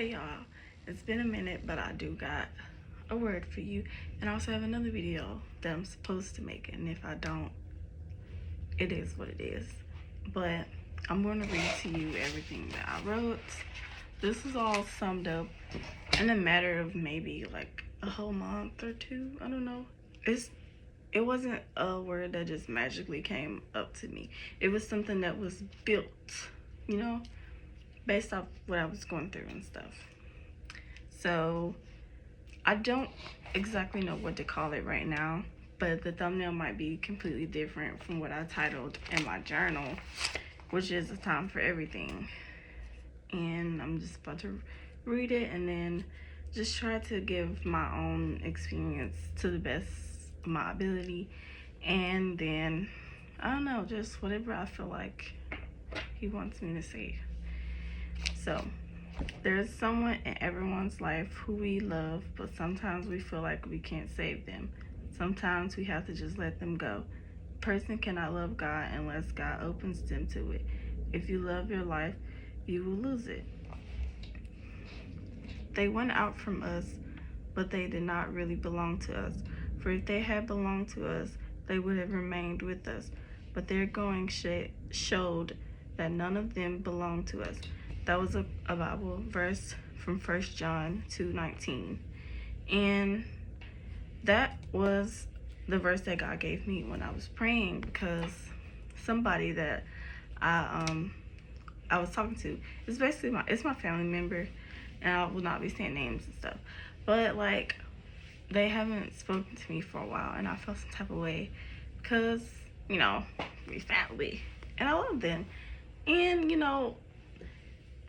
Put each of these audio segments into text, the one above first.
Hey y'all, it's been a minute, but I do got a word for you, and I also have another video that I'm supposed to make, and if I don't, it is what it is. But I'm going to read to you everything that I wrote. This is all summed up in a matter of maybe like a whole month or two. I don't know. It wasn't a word that just magically came up to me. It was something that was built, you know, based off what I was going through and stuff. So I don't exactly know what to call it right now, but the thumbnail might be completely different from what I titled in my journal, which is A Time for Everything. And I'm just about to read it and then just try to give my own experience to the best of my ability. And then, I don't know, just whatever I feel like he wants me to say. So, there's someone in everyone's life who we love, but sometimes we feel like we can't save them. Sometimes we have to just let them go. A person cannot love God unless God opens them to it. If you love your life, you will lose it. They went out from us, but they did not really belong to us. For if they had belonged to us, they would have remained with us. But their going showed that none of them belonged to us. That was a Bible verse from 1 John 2:19. And that was the verse that God gave me when I was praying, because somebody that I was talking to, it's basically my family member, and I will not be saying names and stuff. But like, they haven't spoken to me for a while, and I felt some type of way because, you know, we family and I love them. And, you know,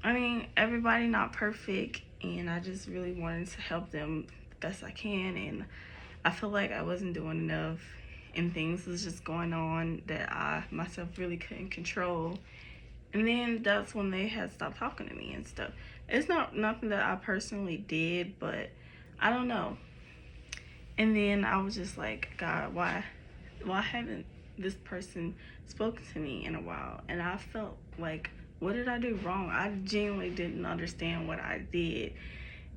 I mean, everybody not perfect, and I just really wanted to help them the best I can, and I feel like I wasn't doing enough, and things was just going on that I myself really couldn't control. And then that's when they had stopped talking to me and stuff. It's not nothing that I personally did, but I don't know. And then I was just like, God, why haven't this person spoken to me in a while? And I felt like, what did I do wrong? I genuinely didn't understand what I did.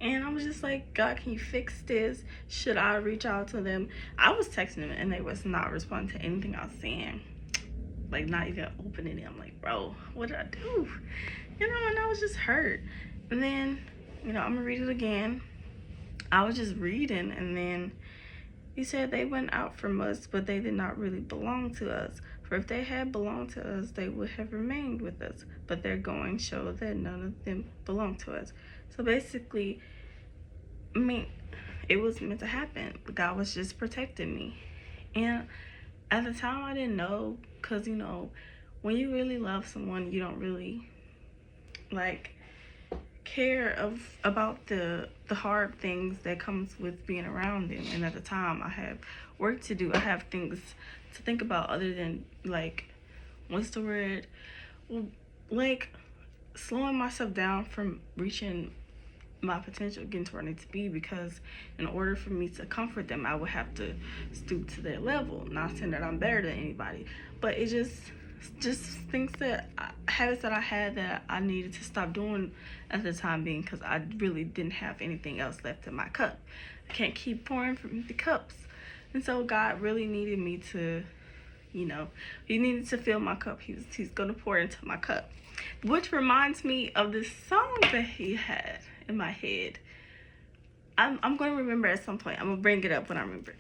And I was just like, God, can you fix this? Should I reach out to them? I was texting them and they was not responding to anything I was saying. Like, not even opening it. I'm like, bro, what did I do? You know, and I was just hurt. And then, you know, I'm gonna read it again. I was just reading, and then he said, they went out from us, but they did not really belong to us. For if they had belonged to us, they would have remained with us. But their going showed that none of them belonged to us. So basically, I mean, it was meant to happen. God was just protecting me. And at the time, I didn't know, because, you know, when you really love someone, you don't really, like, care about the hard things that comes with being around them. And at the time, I have work to do. I have things to think about other than, like, what's the word? Well, like, slowing myself down from reaching my potential, getting to where I need to be, because in order for me to comfort them, I would have to stoop to their level. Not saying that I'm better than anybody, but it just things that habits that I had that I needed to stop doing at the time being, because I really didn't have anything else left in my cup. I can't keep pouring from empty cups. And so God really needed me to, you know, he needed to fill my cup. He's gonna pour into my cup, which reminds me of this song that he had in my head. I'm gonna remember at some point. I'm gonna bring it up when I remember.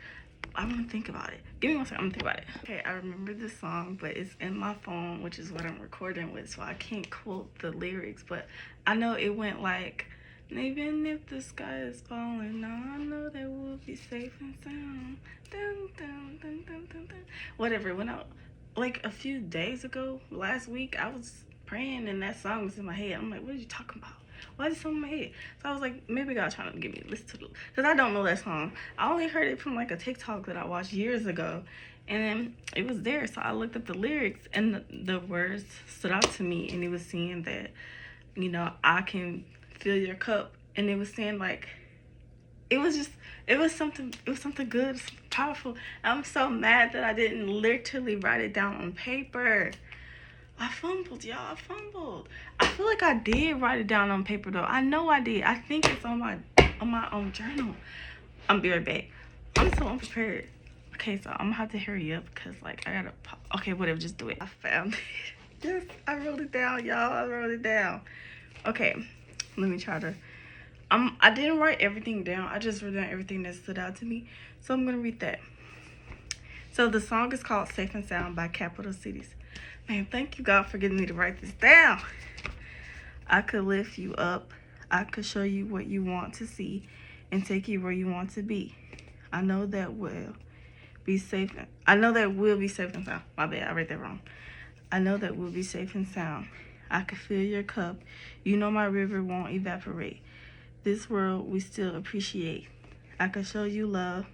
I'm gonna think about it. Give me one second. I'm gonna think about it. Okay, I remember this song, but it's in my phone, which is what I'm recording with, so I can't quote the lyrics. But I know it went like, even if the sky is falling, I know that we'll be safe and sound. Dun, dun, dun, dun, dun, dun. Whatever. It went out like a few days ago. Last week, I was praying and that song was in my head. I'm like, what are you talking about? Why is this song in my head? So I was like, maybe God trying to get me to listen to it, because I don't know that song. I only heard it from like a TikTok that I watched years ago, and then it was there. So I looked up the lyrics, and the words stood out to me, and it was saying that, you know, I can fill your cup, and it was saying like, it was something good, powerful. I'm so mad that I didn't literally write it down on paper. I fumbled, y'all. I fumbled. I feel like I did write it down on paper though. I know I did. I think it's on my own journal. I'm be right back. I'm so unprepared. Okay, so I'm gonna have to hurry up because like I gotta okay, whatever, just do it. I found it. Yes, I wrote it down, y'all. I wrote it down. Okay, let me try to I didn't write everything down. I just wrote down everything that stood out to me. So I'm gonna read that. So the song is called Safe and Sound by Capital Cities. Man, thank you God for getting me to write this down. I could lift you up. I could show you what you want to see and take you where you want to be. I know that will be safe. I know that we'll be safe and sound. My bad, I read that wrong. I know that we'll be safe and sound. I could fill your cup. You know my river won't evaporate. This world we still appreciate. I could show you love.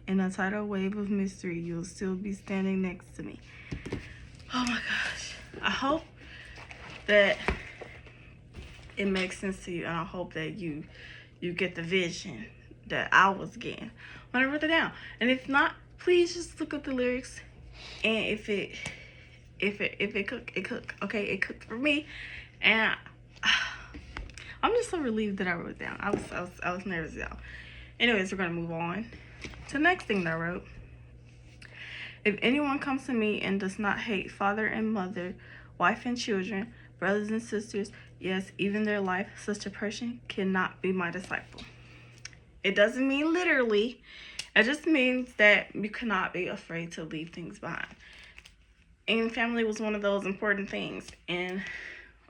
In a tidal wave of mystery, you'll still be standing next to me. Oh my gosh. I hope that it makes sense to you, and I hope that you get the vision that I was getting when I wrote it down. And if not, please just look up the lyrics, and if it cook, it cook. Okay, it cooked for me, and I'm just so relieved that I wrote it down. I was nervous, y'all. Anyways, we're gonna move on to the next thing that I wrote. If anyone comes to me and does not hate father and mother, wife and children, brothers and sisters, yes, even their life, such a person cannot be my disciple. It doesn't mean literally. It just means that you cannot be afraid to leave things behind. And family was one of those important things. And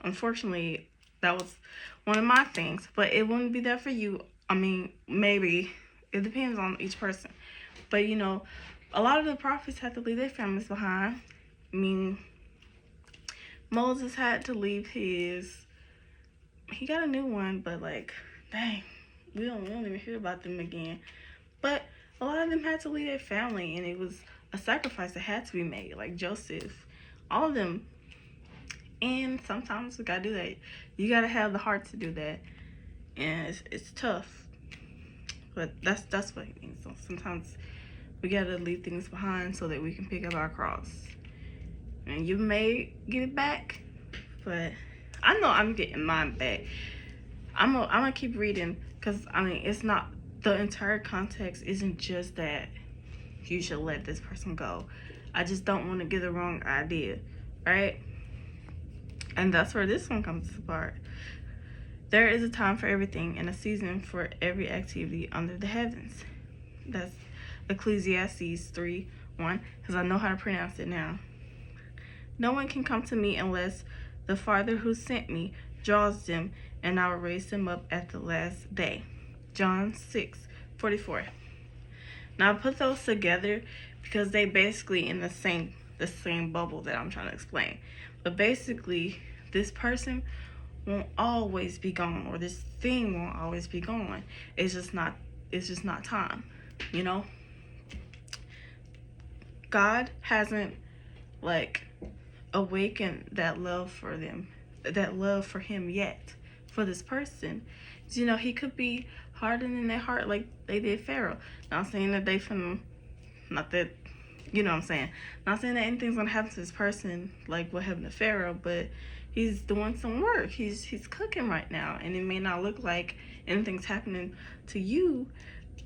unfortunately, that was one of my things. But it wouldn't be that for you. I mean, maybe. It depends on each person. But, you know, a lot of the prophets had to leave their families behind. I mean, Moses had to leave his... He got a new one, but like, dang, we don't even hear about them again. But a lot of them had to leave their family, and it was a sacrifice that had to be made. Like Joseph, all of them. And sometimes we gotta do that. You gotta have the heart to do that, and it's tough. But that's what it means. So sometimes we gotta leave things behind so that we can pick up our cross. And you may get it back, but I know I'm getting mine back. I'm gonna keep reading, because I mean, it's not, the entire context isn't just that you should let this person go. I just don't want to give the wrong idea, right? And that's where this one comes apart. There is a time for everything and a season for every activity under the heavens. That's Ecclesiastes 3:1, because I know how to pronounce it now. No one can come to me unless the Father who sent me draws them, and I will raise them up at the last day. John 6:44. Now I put those together because they basically in the same bubble that I'm trying to explain. But basically, this person won't always be gone, or this thing won't always be gone. It's just not time, you know? God hasn't like awakened that love for them, that love for him yet, for this person. You know, he could be hardening their heart like they did Pharaoh. Not saying that not that, you know what I'm saying, not saying that anything's gonna happen to this person like what happened to Pharaoh, but he's doing some work. He's cooking right now, and it may not look like anything's happening to you,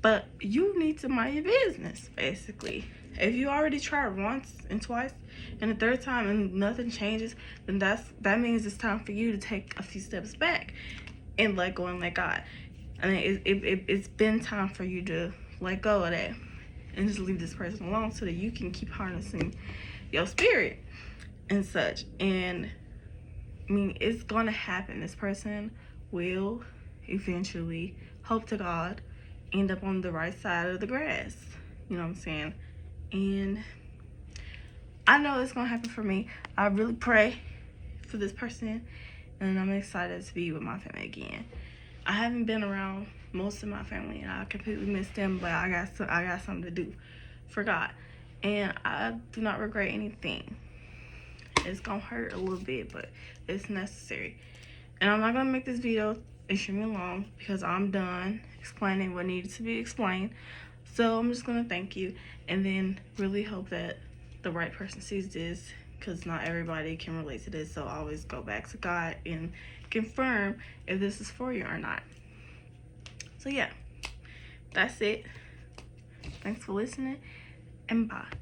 but you need to mind your business, basically. If you already tried once and twice and the third time and nothing changes, then that means it's time for you to take a few steps back and let go and let God. I mean, it's been time for you to let go of that and just leave this person alone so that you can keep harnessing your spirit and such. And I mean, it's gonna happen. This person will eventually, hope to God, end up on the right side of the grass. You know what I'm saying? And I know it's gonna happen for me. I really pray for this person, and I'm excited to be with my family again. I haven't been around most of my family, and I completely miss them, but I got something to do for God, and I do not regret anything. It's gonna hurt a little bit, but it's necessary. And I'm not gonna make this video extremely long because I'm done explaining what needed to be explained. So I'm just gonna thank you, and then really hope that the right person sees this, because not everybody can relate to this. So always go back to God and confirm if this is for you or not. So yeah, that's it. Thanks for listening, and bye.